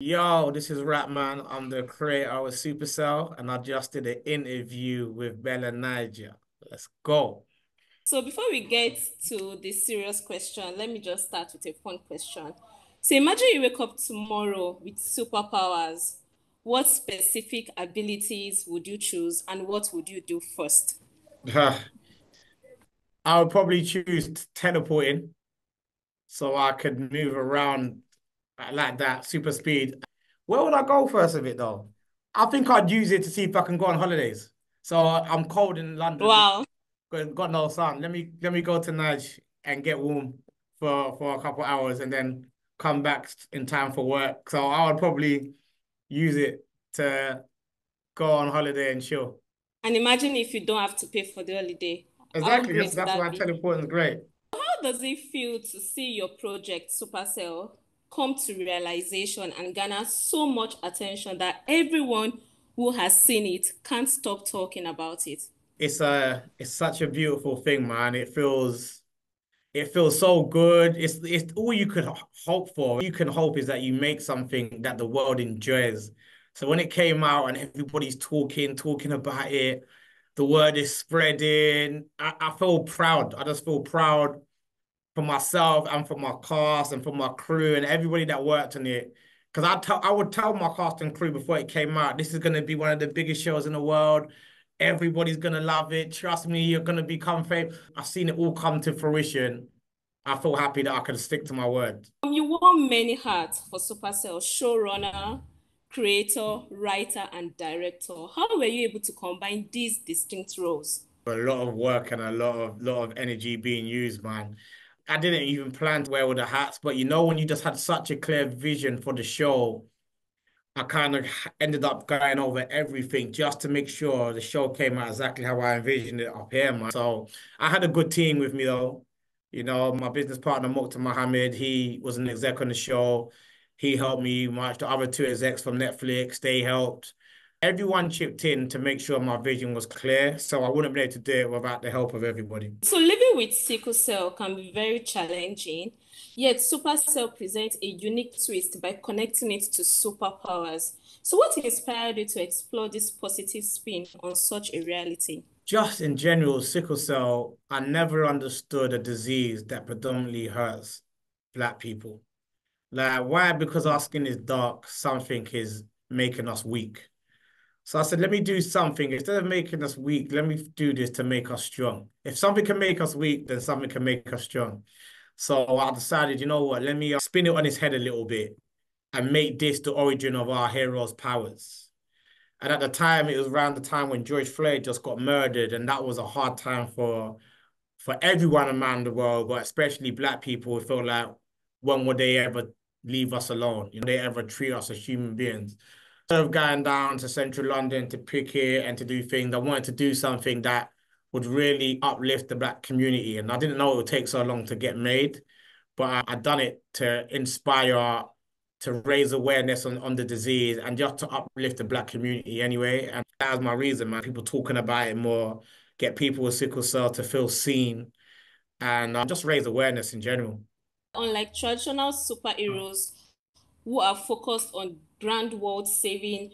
Yo, this is Rapman. I'm the creator of Supacell, and I just did an interview with BellaNaija. Let's go. So before we get to the serious question, let me just start with a fun question. So imagine you wake up tomorrow with superpowers. What specific abilities would you choose and what would you do first? I would probably choose teleporting so I could move around like that, super speed. Where would I go first of it though? I think I'd use it to see if I can go on holidays. So I'm cold in London, Wow. got no sun. Let me go to Naj and get warm for a couple hours and then come back in time for work. So I would probably use it to go on holiday and chill. And imagine if you don't have to pay for the holiday. How Exactly. That's great would that's that why be? teleporting is great. How does it feel to see your project, Supercell, come to realization and garner so much attention that everyone who has seen it can't stop talking about it? It's such a beautiful thing, man. It feels so good. It's all you could hope for. You can hope is that you make something that the world enjoys. So when it came out and everybody's talking about it, the word is spreading. I feel proud. I just feel proud for myself and for my cast and for my crew and everybody that worked on it. Because I would tell my cast and crew before it came out, this is going to be one of the biggest shows in the world. Everybody's going to love it. Trust me, you're going to become famous. I've seen it all come to fruition. I feel happy that I could stick to my word. You wore many hats for Supercell, showrunner, creator, writer, and director. How were you able to combine these distinct roles? A lot of work and a lot of energy being used, man. I didn't even plan to wear all the hats, but when you just had such a clear vision for the show, I kind of ended up going over everything just to make sure the show came out exactly how I envisioned it up here, man. So I had a good team with me though. My business partner, Mokta Mohammed, he was an exec on the show. He helped me much. The other two execs from Netflix, they helped. Everyone chipped in to make sure my vision was clear. So I wouldn't be able to do it without the help of everybody. So living with sickle cell can be very challenging, yet Supercell presents a unique twist by connecting it to superpowers. So what inspired you to explore this positive spin on such a reality? Just in general, sickle cell, I never understood a disease that predominantly hurts Black people. Like, why? Because our skin is dark, something is making us weak. So I said, let me do something. Instead of making us weak, let me do this to make us strong. If something can make us weak, then something can make us strong. So I decided, you know what, let me spin it on his head a little bit and make this the origin of our hero's powers. And at the time, it was around the time when George Floyd just got murdered, and that was a hard time for everyone around the world, but especially Black people who feel like, when would they ever leave us alone? They ever treat us as human beings. Instead of going down to central London to picket and to do things, I wanted to do something that would really uplift the Black community. And I didn't know it would take so long to get made, but I done it to inspire, to raise awareness on the disease and just to uplift the Black community anyway. And that was my reason, man. People talking about it more, get people with sickle cell to feel seen and just raise awareness in general. Unlike traditional superheroes who are focused on grand world saving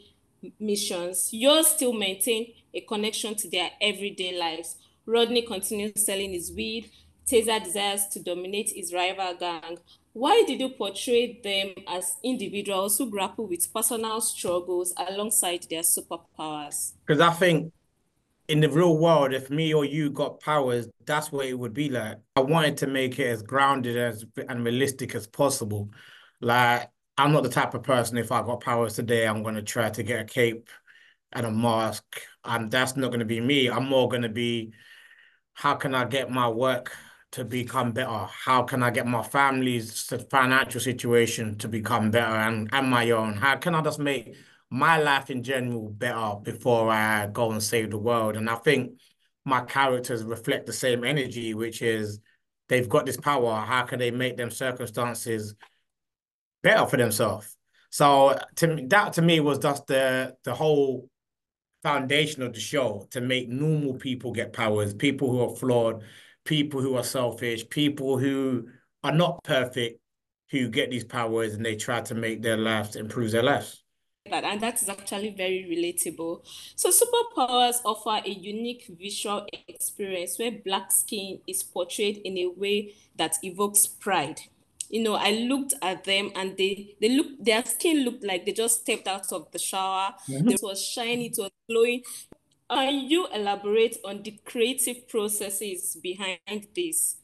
missions, yours still maintain a connection to their everyday lives. Rodney continues selling his weed. Taser desires to dominate his rival gang. Why did you portray them as individuals who grapple with personal struggles alongside their superpowers? Because I think in the real world, if me or you got powers, that's what it would be like. I wanted to make it as grounded as and realistic as possible. Like, I'm not the type of person, if I got powers today, I'm going to try to get a cape and a mask. And that's not going to be me. I'm more going to be, how can I get my work to become better? How can I get my family's financial situation to become better and my own? How can I just make my life in general better before I go and save the world? And I think my characters reflect the same energy, which is they've got this power. How can they make them circumstances better for themselves? So that to me was just the whole foundation of the show, to make normal people get powers, people who are flawed, people who are selfish, people who are not perfect, who get these powers and they try to make their lives, improve their lives. That, and that is actually very relatable. So superpowers offer a unique visual experience where black skin is portrayed in a way that evokes pride. I looked at them and they look their skin looked like they just stepped out of the shower. Mhm. It was shiny, it was glowing. Can you elaborate on the creative processes behind this?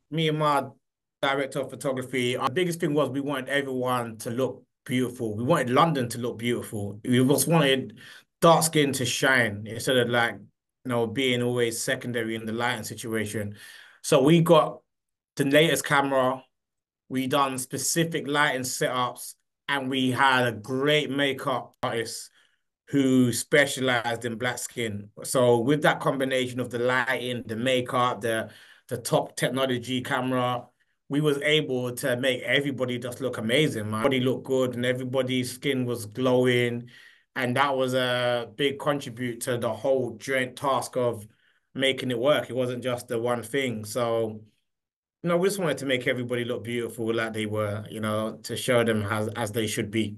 Me and my director of photography, our biggest thing was we wanted everyone to look beautiful. We wanted London to look beautiful. We just wanted dark skin to shine instead of being always secondary in the lighting situation. So we got the latest camera, we done specific lighting setups, and we had a great makeup artist who specialized in black skin. So with that combination of the lighting, the makeup, the top technology camera, we was able to make everybody just look amazing. Man. Everybody looked good and everybody's skin was glowing. And that was a big contribute to the whole joint task of making it work. It wasn't just the one thing. So, we just wanted to make everybody look beautiful like they were, to show them as they should be.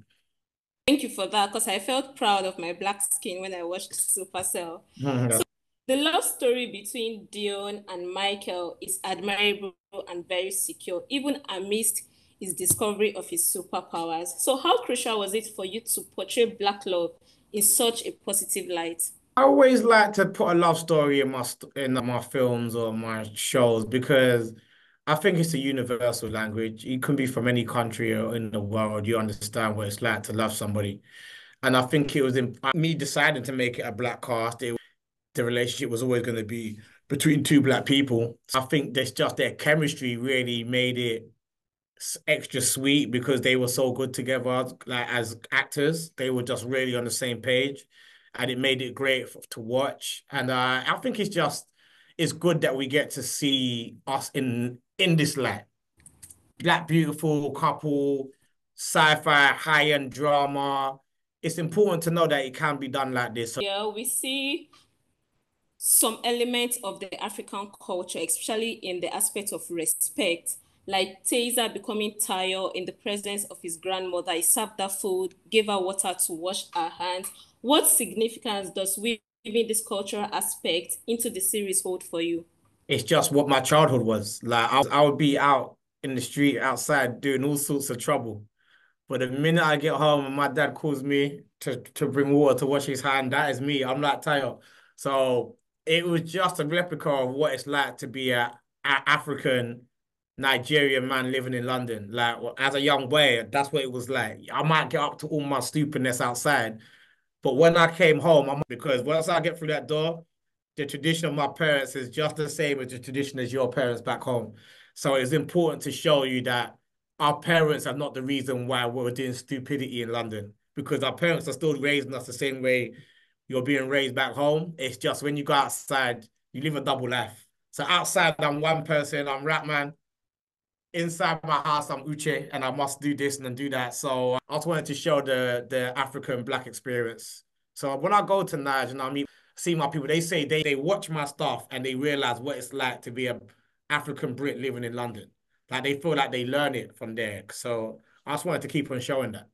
Thank you for that because I felt proud of my black skin when I watched Supercell. Mhm. The love story between Dionne and Michael is admirable and very secure, even amidst his discovery of his superpowers. So, how crucial was it for you to portray Black love in such a positive light? I always like to put a love story in my films or my shows because I think it's a universal language. You can be from any country or in the world, you understand what it's like to love somebody. And I think it was in me deciding to make it a black cast. The relationship was always going to be between two black people. I think there's just their chemistry really made it extra sweet because they were so good together, like as actors. They were just really on the same page, and it made it great to watch. And I think it's good that we get to see us in this light, black beautiful couple, sci-fi high-end drama. It's important to know that it can be done like this. So Yeah, we see some elements of the African culture, especially in the aspect of respect, like Taser becoming tired in the presence of his grandmother. He served her food, gave her water to wash her hands. What significance does weaving this cultural aspect into the series hold for you? it's just what my childhood was. Like I would be out in the street outside doing all sorts of trouble. But the minute I get home and my dad calls me to bring water to wash his hand, that is me. I'm not tired. So it was just a replica of what it's like to be a African Nigerian man living in London. Like as a young boy, that's what it was like. I might get up to all my stupidness outside, but when I came home, because once I get through that door, the tradition of my parents is just the same as the tradition as your parents back home. So it's important to show you that our parents are not the reason why we're doing stupidity in London, because our parents are still raising us the same way you're being raised back home. It's just when you go outside, you live a double life. So outside, I'm one person, I'm Rapman. Inside my house, I'm Uche, and I must do this and then do that. So I just wanted to show the African black experience. So when I go to Niger and see my people, they say they watch my stuff and they realize what it's like to be a African Brit living in London. Like they feel like they learn it from there. So I just wanted to keep on showing that.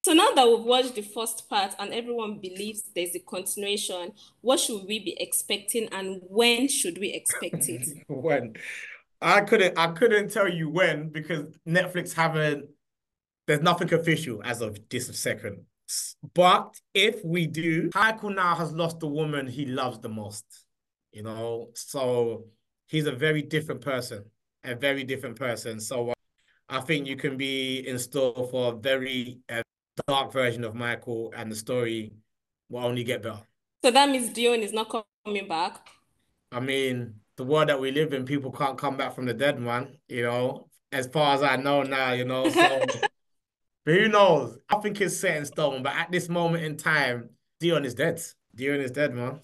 So now that we've watched the first part and everyone believes there's a continuation, what should we be expecting and when should we expect it? When I couldn't tell you when because Netflix haven't there's nothing official as of this second. But if we do, Michael now has lost the woman he loves the most. So he's a a very different person. So I think you can be in store for a very dark version of Michael, and the story will only get better. So that means Dion is not coming back. I mean, the world that we live in, people can't come back from the dead, man. As far as I know now, so. But who knows? I think it's set in stone. But at this moment in time, Dion is dead. Dion is dead, man.